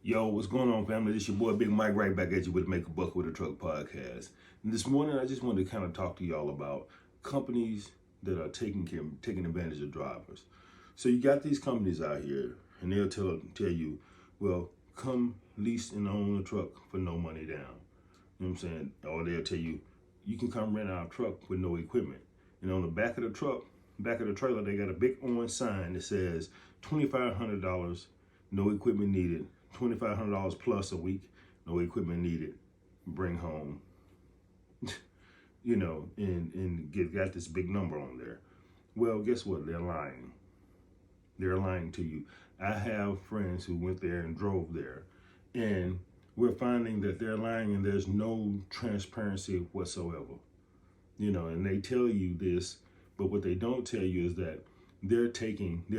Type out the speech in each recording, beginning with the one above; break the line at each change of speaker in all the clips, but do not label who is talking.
Yo, what's going on, family? This your boy Big Mike right back at you with Make a Buck with a Truck podcast. And this morning, I just wanted to kind of talk to y'all about companies that are taking advantage of drivers. So you got these companies out here, and they'll tell you, well, come lease and own a truck for no money down. You know what I'm saying? Or they'll tell you, you can come rent our truck with no equipment. And on the back of the truck, back of the trailer, they got a big orange sign that says $2,500, no equipment needed. $2,500 plus a week, no equipment needed, bring home, and got this big number on there. Well, guess what? They're lying. They're lying to you. I have friends who went there and drove there, and we're finding that they're lying and there's no transparency whatsoever. And they tell you this, but what they don't tell you is that they're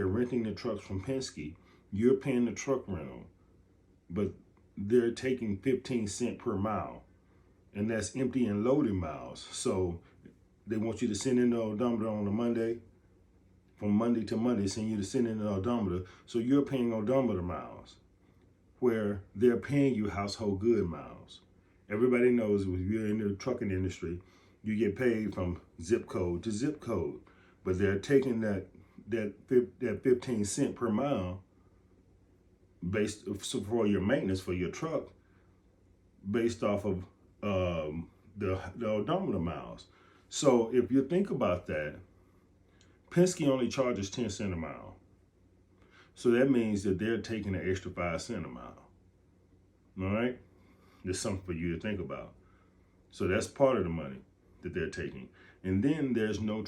renting the trucks from Penske. You're paying the truck rental, but they're taking 15 cents per mile, and that's empty and loaded miles. So they want you to send in the odometer on a Monday, from Monday to Monday, send you to send in the odometer. So you're paying odometer miles, where they're paying you household good miles. Everybody knows if you're in the trucking industry, you get paid from zip code to zip code, but they're taking that 15 cent per mile based for your maintenance for your truck, based off of the odometer miles. So if you think about that, Penske only charges 10 cents a mile. So that means that they're taking an extra 5 cents a mile. All right? There's something for you to think about. So that's part of the money that they're taking. And then there's no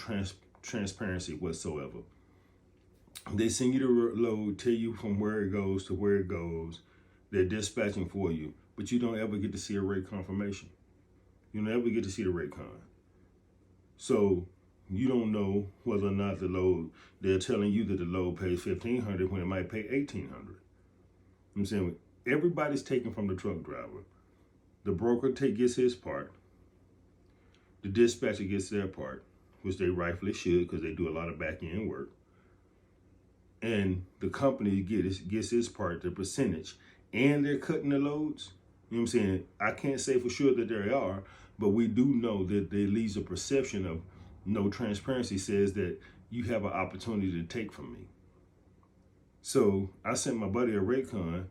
transparency whatsoever. They send you the load, tell you from where it goes to where it goes. They're dispatching for you, but you don't ever get to see a rate confirmation. You don't ever get to see the rate con. So you don't know whether or not the load, they're telling you that the load pays $1,500 when it might pay $1,800. I'm saying everybody's taking from the truck driver. The broker gets his part. The dispatcher gets their part, which they rightfully should because they do a lot of back end work. And the company gets its part, the percentage, and they're cutting the loads. You know what I'm saying? I can't say for sure that they are, but we do know that there leaves a perception of no transparency, says that you have an opportunity to take from me. So I sent my buddy a rate con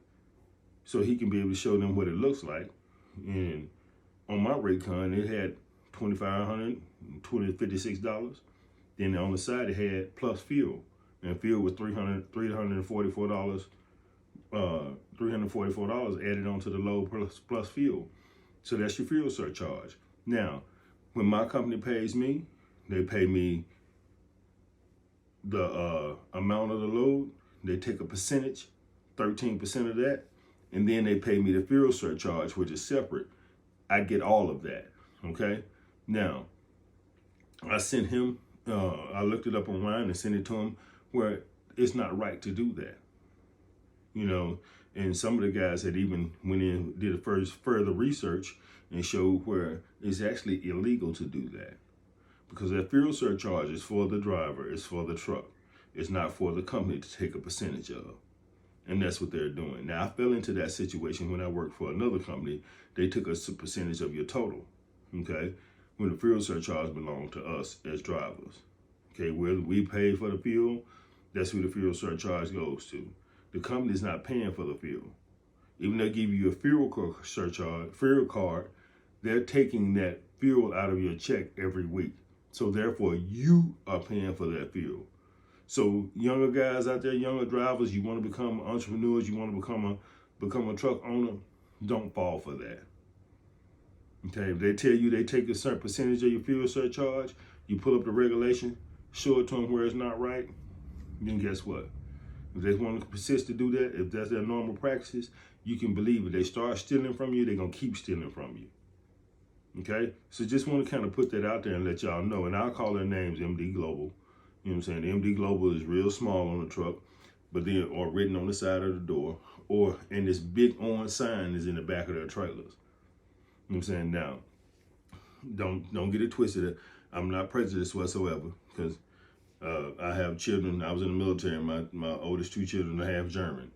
so he can be able to show them what it looks like. And on my rate con, it had $2,500, $56. Then on the side, it had plus fuel. And fuel was $344, $344 added onto the load plus fuel. So that's your fuel surcharge. Now, when my company pays me, they pay me the amount of the load. They take a percentage, 13% of that, and then they pay me the fuel surcharge, which is separate. I get all of that, okay? Now, I sent him, I looked it up online and sent it to him, where it's not right to do that, and some of the guys had even went in, did further research and showed where it's actually illegal to do that, because that fuel surcharge is for the driver, it's for the truck, it's not for the company to take a percentage of, and that's what they're doing. Now, I fell into that situation when I worked for another company. They took a percentage of your total, okay, when the fuel surcharge belonged to us as drivers, okay, where we pay for the fuel, that's who the fuel surcharge goes to. The company's not paying for the fuel. Even though they give you a fuel surcharge, fuel card, they're taking that fuel out of your check every week. So therefore, you are paying for that fuel. So younger guys out there, younger drivers, you want to become entrepreneurs, you want to become a truck owner, don't fall for that. Okay, if they tell you they take a certain percentage of your fuel surcharge, you pull up the regulation, show it to them where it's not right, then guess what? If they want to persist to do that, if that's their normal practices, you can believe if they start stealing from you, they're going to keep stealing from you. Okay? So just want to kind of put that out there and let y'all know. And I'll call their names MD Global. You know what I'm saying? The MD Global is real small on the truck, but then, or written on the side of the door, and this big orange sign is in the back of their trailers. You know what I'm saying? Now, don't get it twisted. I'm not prejudiced whatsoever, because I have children. I was in the military. My oldest two children are half German.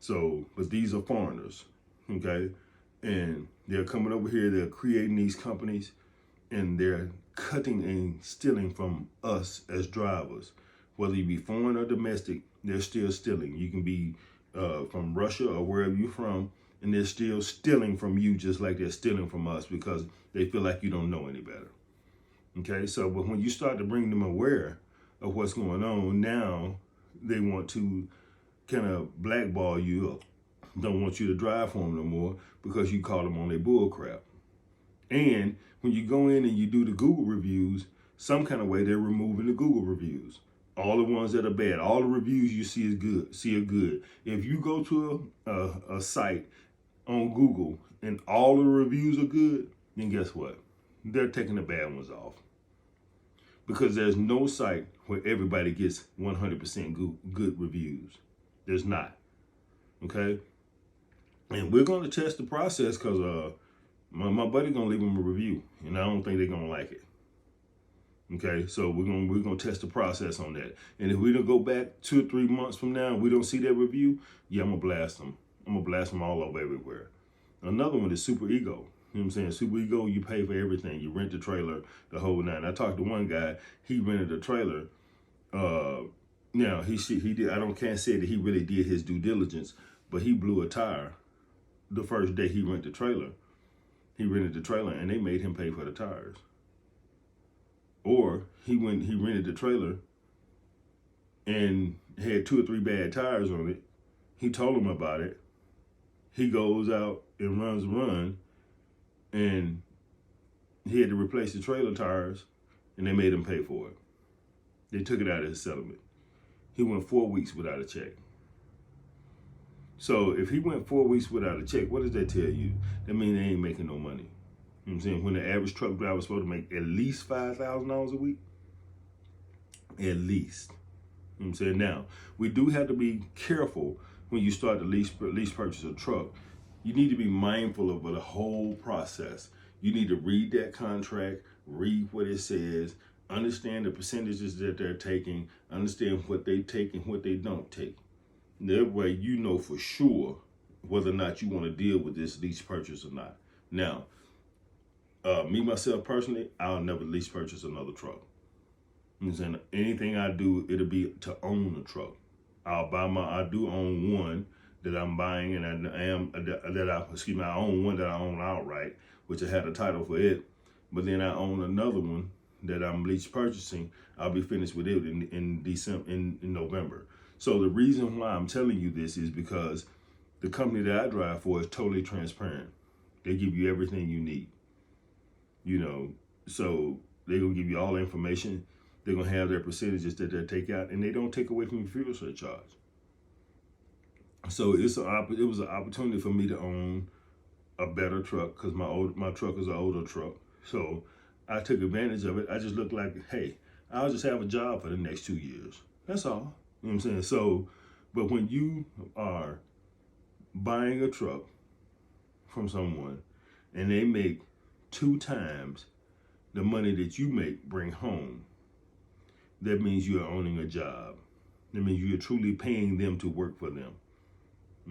So, but these are foreigners, okay? And they're coming over here, they're creating these companies, and they're cutting and stealing from us as drivers. Whether you be foreign or domestic, they're still stealing. You can be from Russia or wherever you're from, and they're still stealing from you just like they're stealing from us because they feel like you don't know any better. Okay, so but when you start to bring them aware of what's going on, now they want to kind of blackball you or don't want you to drive for them no more because you call them on their bull crap. And when you go in and you do the Google reviews, some kind of way they're removing the Google reviews. All the ones that are bad, all the reviews you see are good. If you go to a site on Google and all the reviews are good, then guess what? They're taking the bad ones off. Because there's no site where everybody gets 100% good reviews. There's not. Okay? And we're going to test the process because my buddy gonna leave them a review, and I don't think they're gonna like it. Okay, so we're gonna test the process on that. And if we don't go back 2 or 3 months from now and we don't see that review, yeah, I'm gonna blast them. I'm gonna blast them all over everywhere. Another one is Super Ego. You know what I'm saying? Super Ego, you pay for everything. You rent the trailer, the whole nine. I talked to one guy. He rented a trailer. Now he did. Can't say that he really did his due diligence, but he blew a tire the first day he rented the trailer. He rented the trailer and they made him pay for the tires. Or he rented the trailer and had 2 or 3 bad tires on it. He told him about it. He goes out and runs a run and he had to replace the trailer tires and they made him pay for it. They took it out of his settlement. He went 4 weeks without a check. So if he went 4 weeks without a check, what does that tell you? That means they ain't making no money. You know what I'm saying? When the average truck driver is supposed to make at least $5,000 a week. At least. You know what I'm saying? Now, we do have to be careful when you start to lease purchase a truck. You need to be mindful of the whole process. You need to read that contract, read what it says, understand the percentages that they're taking, understand what they take and what they don't take. That way you know for sure whether or not you want to deal with this lease purchase or not. Now, me, myself, personally, I'll never lease purchase another truck. You know what I'm saying? Anything I do, it'll be to own a truck. I do own one that I'm buying, and I own one that I own outright, which I had a title for it. But then I own another one that I'm lease purchasing. I'll be finished with it in December, in November. So the reason why I'm telling you this is because the company that I drive for is totally transparent. They give you everything you need. You know, so they're going to give you all the information. They're going to have their percentages that they take out, and they don't take away from your fuel surcharge. So it was an opportunity for me to own a better truck because my truck is an older truck. So I took advantage of it. I just looked like, hey, I'll just have a job for the next 2 years. That's all. You know what I'm saying? So, but when you are buying a truck from someone and they make 2 times the money that you bring home, that means you are owning a job. That means you're truly paying them to work for them.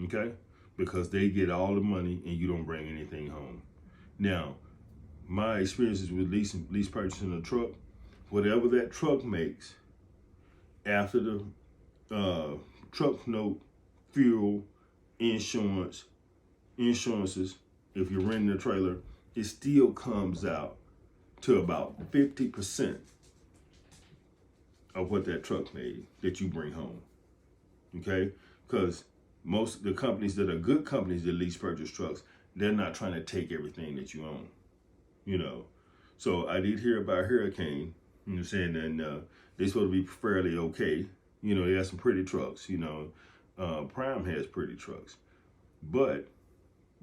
Okay? Because they get all the money and you don't bring anything home. Now, my experiences with lease purchasing a truck, whatever that truck makes after the truck note, fuel, insurances, if you're renting a trailer, it still comes out to about 50% of what that truck made that you bring home. Okay? Because most of the companies that are good companies that lease purchase trucks, they're not trying to take everything that you own. You know. So I did hear about Hurricane, you know what I'm saying, and they're supposed to be fairly okay. You know, they got some pretty trucks, you know. Prime has pretty trucks. But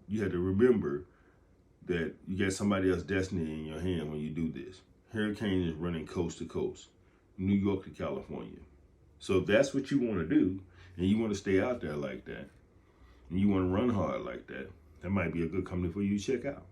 you have to remember that you got somebody else's destiny in your hand when you do this. Hurricane is running coast to coast, New York to California. So if that's what you want to do, and you want to stay out there like that, and you want to run hard like that, that might be a good company for you to check out.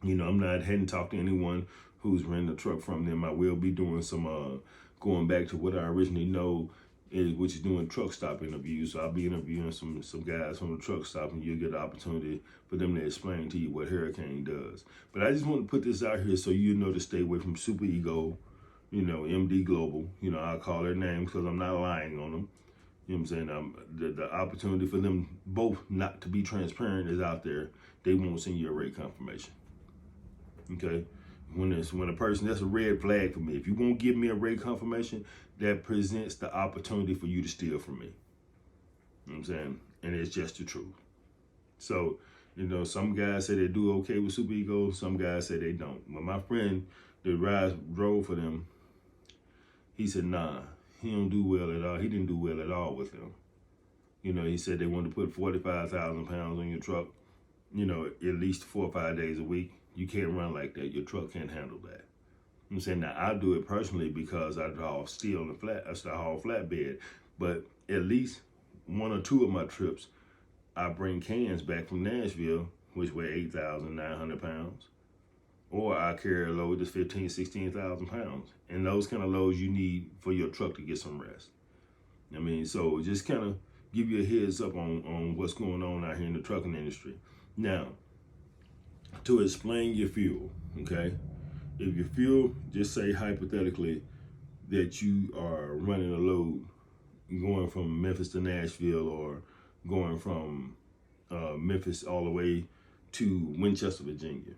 You know, hadn't talked to anyone who's renting a truck from them. I will be doing some, going back to what I originally know, which is doing truck stop interviews. So I'll be interviewing some guys from the truck stop, and you'll get the opportunity for them to explain to you what Hurricane does. But I just want to put this out here so you know to stay away from Super Ego, MD Global. I'll call their names because I'm not lying on them. You know what I'm saying? The opportunity for them both not to be transparent is out there. They won't send you a rate confirmation. Okay? When a person, that's a red flag for me. If you won't give me a rate confirmation, that presents the opportunity for you to steal from me. You know what I'm saying? And it's just the truth. So, some guys say they do okay with Super Ego, some guys say they don't. But my friend that drove for them, he said, nah, he don't do well at all. He didn't do well at all with them. He said they wanted to put 45,000 pounds on your truck, at least 4 or 5 days a week. You can't run like that. Your truck can't handle that. I'm saying now I do it personally because I haul steel and flatbed. But at least 1 or 2 of my trips, I bring cans back from Nashville, which weigh 8,900 pounds. Or I carry a load that's 15,000, 16,000 pounds. And those kind of loads you need for your truck to get some rest. So just kind of give you a heads up on what's going on out here in the trucking industry. Now, to explain your fuel, okay? If your fuel, just say hypothetically that you are running a load going from Memphis to Nashville or going from Memphis all the way to Winchester, Virginia,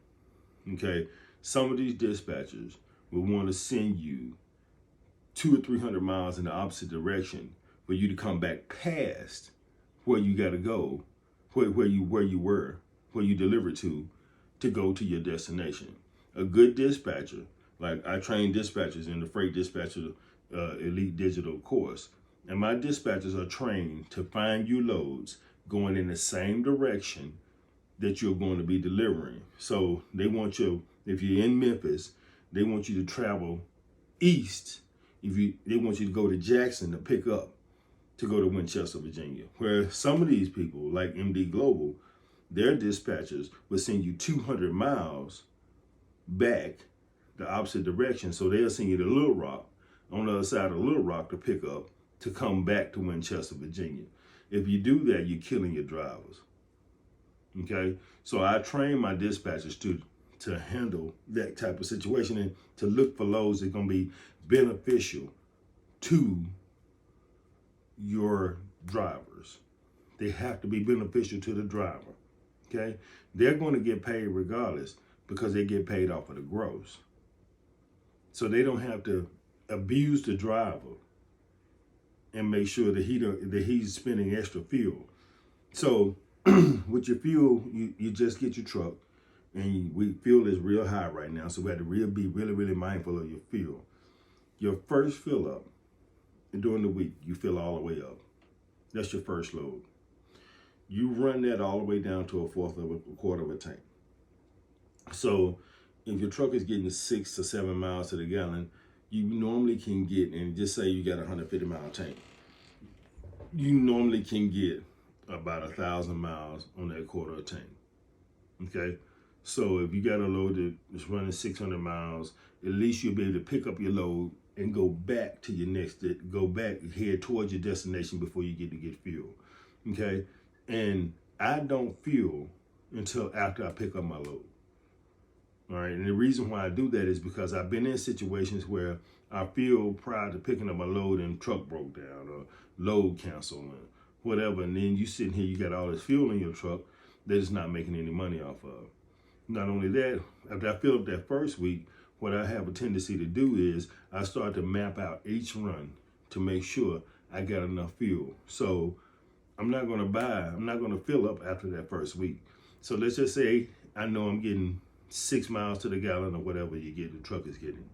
okay? Some of these dispatchers will want to send you 200 or 300 miles in the opposite direction for you to come back past where you got to go, where you delivered to go to your destination. A good dispatcher, like I train dispatchers in the Freight Dispatcher Elite Digital course, and my dispatchers are trained to find you loads going in the same direction that you're going to be delivering. So they want you, if you're in Memphis, they want you to travel east. They want you to go to Jackson to pick up, to go to Winchester, Virginia. Where some of these people, like MD Global, their dispatchers will send you 200 miles back the opposite direction. So they'll send you to Little Rock, on the other side of Little Rock to pick up, to come back to Winchester, Virginia. If you do that, you're killing your drivers. Okay? So I train my dispatchers to handle that type of situation and to look for loads that are going to be beneficial to your drivers. They have to be beneficial to the driver. Okay? They're going to get paid regardless because they get paid off of the gross. So they don't have to abuse the driver and make sure that he's spending extra fuel. So with your fuel, you just get your truck, and fuel is real high right now, so we have to be really, really mindful of your fuel. Your first fill up during the week, you fill all the way up. That's your first load. You run that all the way down to a quarter of a tank. So if your truck is getting 6 to 7 miles to the gallon, you normally can get, and just say you got a 150 mile tank, you normally can get about 1,000 miles on that quarter of a tank. Okay? So if you got a load that's running 600 miles, at least you'll be able to pick up your load and go back to head towards your destination before you get fuel. Okay? And I don't fuel until after I pick up my load. All right, and the reason why I do that is because I've been in situations where I fuel prior to picking up my load and truck broke down or load canceled or whatever, and then you sitting here, you got all this fuel in your truck that is not making any money off of. Not only that, after I fill up that first week, what I have a tendency to do is I start to map out each run to make sure I got enough fuel. So I'm not going to fill up after that first week. So let's just say I know I'm getting 6 miles to the gallon or whatever the truck is getting.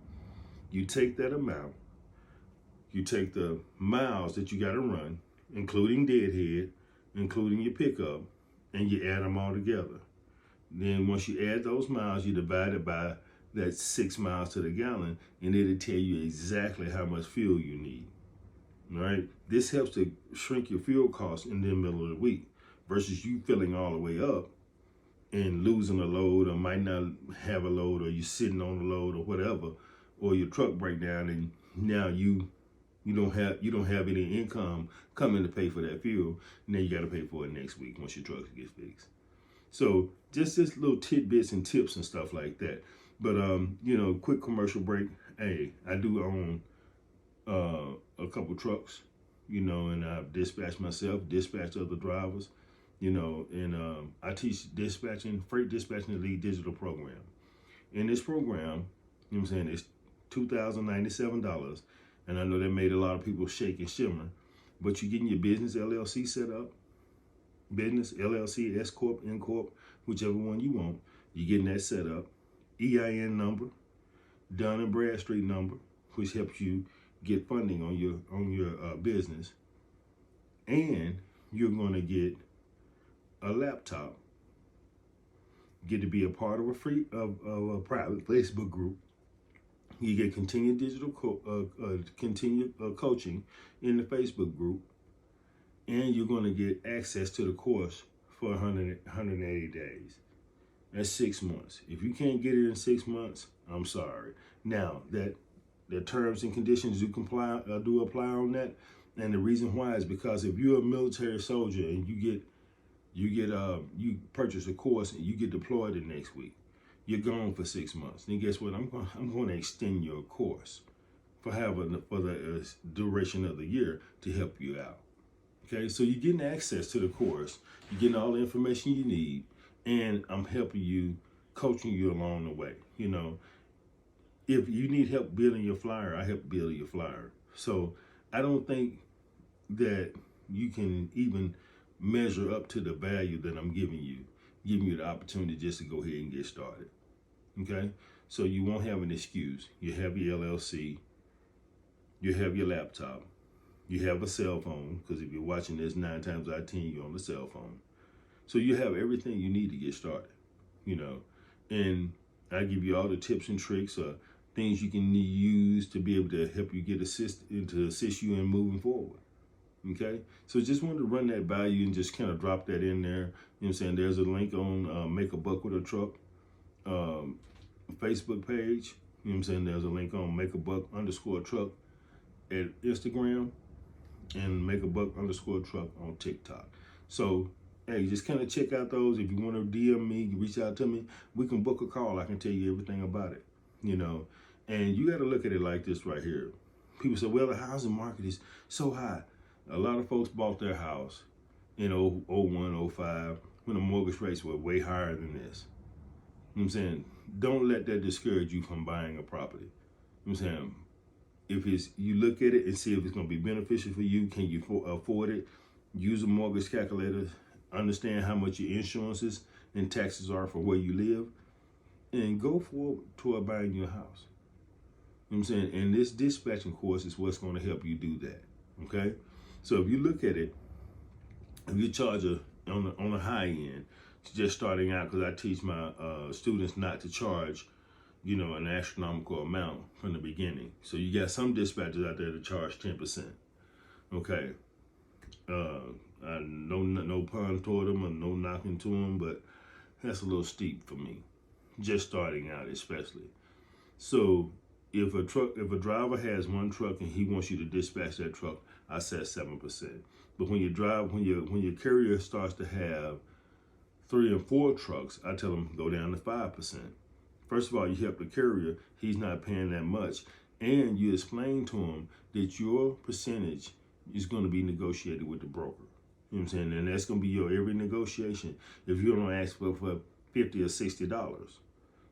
You take that amount, you take the miles that you got to run, including deadhead, including your pickup, and you add them all together. Then once you add those miles, you divide it by that 6 miles to the gallon, and it'll tell you exactly how much fuel you need. All right? This helps to shrink your fuel costs in the middle of the week versus you filling all the way up and losing a load, or might not have a load, or you sitting on a load or whatever, or your truck break down and now you You don't have any income coming to pay for that fuel. And then you got to pay for it next week once your truck gets fixed. So just this little tidbits and tips and stuff like that. But quick commercial break. Hey, I do own a couple trucks, and I've dispatched myself, dispatched other drivers, and I teach freight dispatching elite digital program. In this program, you know what I'm saying, it's $2,097. And I know that made a lot of people shake and shimmer, but you're getting your business LLC set up, business LLC, S Corp, N Corp, whichever one you want. You're getting that set up. EIN number, Dun and Bradstreet number, which helps you get funding on your business, and you're going to get a laptop. Get to be a part of a private Facebook group. You get continued digital continued coaching in the Facebook group, and you're going to get access to the course for 180 days. That's 6 months. If you can't get it in 6 months, I'm sorry. Now that the terms and conditions do apply on that, and the reason why is because if you're a military soldier and you purchase a course and you get deployed the next week, you're gone for 6 months. Then guess what? I'm going to extend your course for the duration of the year to help you out. Okay, so you're getting access to the course, you're getting all the information you need, and I'm helping you, coaching you along the way. If you need help building your flyer, I help build your flyer. So I don't think that you can even measure up to the value that I'm giving you the opportunity just to go ahead and get started. Okay, so you won't have an excuse. You have your LLC, you have your laptop, you have a cell phone, because if you're watching this 9 times out of 10, you're on the cell phone. So you have everything you need to get started, and I give you all the tips and tricks, things you can use to be able to help you to assist you in moving forward. Okay, so just wanted to run that by you and just kind of drop that in there. You know what I'm saying? There's a link on Make a Buck with a Truck Facebook page. You know what I'm saying? There's a link on Make a Buck _truck at Instagram, and Make a Buck _truck on TikTok. So hey, just kind of check out those. If you want to DM me, reach out to me. We can book a call. I can tell you everything about it. And you got to look at it like this right here. People say, well, the housing market is so high. A lot of folks bought their house in 01, 05 when the mortgage rates were way higher than this. You know what I'm saying? Don't let that discourage you from buying a property. You know what I'm saying? If you look at it and see if it's going to be beneficial for you, can you afford it? Use a mortgage calculator, understand how much your insurances and taxes are for where you live, and go forward toward buying your house. You know what I'm saying? And this dispatching course is what's going to help you do that. Okay? So if you look at it, if you charge on the high end, just starting out, because I teach my students not to charge, an astronomical amount from the beginning. So you got some dispatchers out there that charge 10%. Okay. No pun toward them or no knocking to them, but that's a little steep for me, just starting out especially. So if a driver has one truck and he wants you to dispatch that truck, I set 7%. But when your carrier starts to have 3 and 4 trucks, I tell them go down to 5%. First of all, you help the carrier; he's not paying that much, and you explain to him that your percentage is going to be negotiated with the broker. You know what I'm saying? And that's going to be your every negotiation. If you don't ask for $50 or $60, you know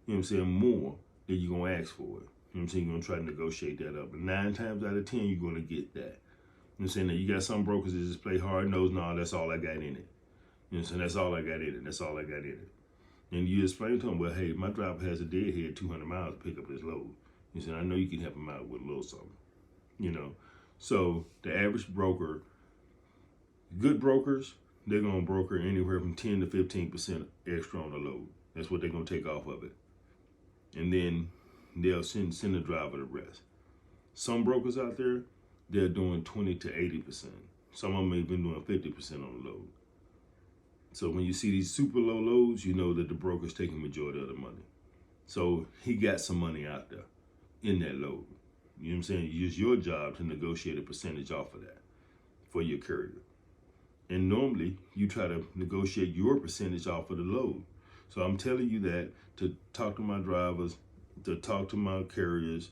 what I'm saying, more, then you're going to ask for it. You know what I'm saying? You're going to try to negotiate that up. But 9 times out of 10, you're going to get that. You know what I'm saying? Now, you got some brokers that just play hard nose. No, that's all I got in it. You know what I'm saying? That's all I got in it. That's all I got in it. And you explain to them, well, hey, my driver has a deadhead 200 miles to pick up his load. You said, I know you can help him out with a little something. So the average broker, good brokers, they're going to broker anywhere from 10 to 15% extra on the load. That's what they're going to take off of it. And then they'll send the driver the rest. Some brokers out there, they're doing 20 to 80%. Some of them have been doing 50% on the load. So when you see these super low loads, you know that the broker's taking majority of the money. So he got some money out there in that load. You know what I'm saying? It's your job to negotiate a percentage off of that for your courier. And normally you try to negotiate your percentage off of the load. So I'm telling you that to talk to my drivers, to talk to my carriers,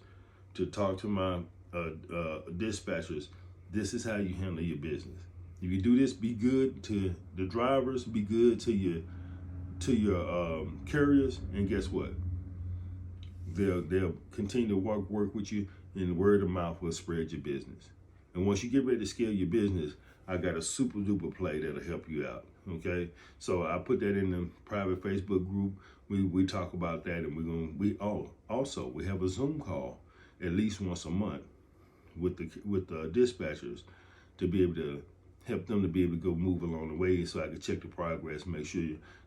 to talk to my dispatchers. This is how you handle your business. If you do this, be good to the drivers, be good to your carriers, and guess what? They'll continue to work with you, and word of mouth will spread your business. And once you get ready to scale your business, I got a super duper play that'll help you out. Okay, so I put that in the private Facebook group. We talk about that, and we also we have a Zoom call at least once a month with the dispatchers to be able to help them to be able to go move along the way, so I can check the progress, make sure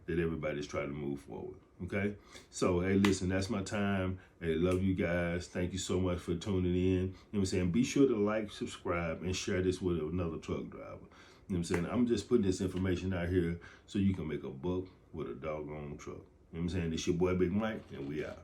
that everybody's trying to move forward. Okay, so hey, listen, that's my time. Hey, love you guys. Thank you so much for tuning in. You know what I'm saying? Be sure to like, subscribe, and share this with another truck driver. You know what I'm saying? I'm just putting this information out here so you can make a buck with a doggone truck. You know what I'm saying? This your boy Big Mike, and we out.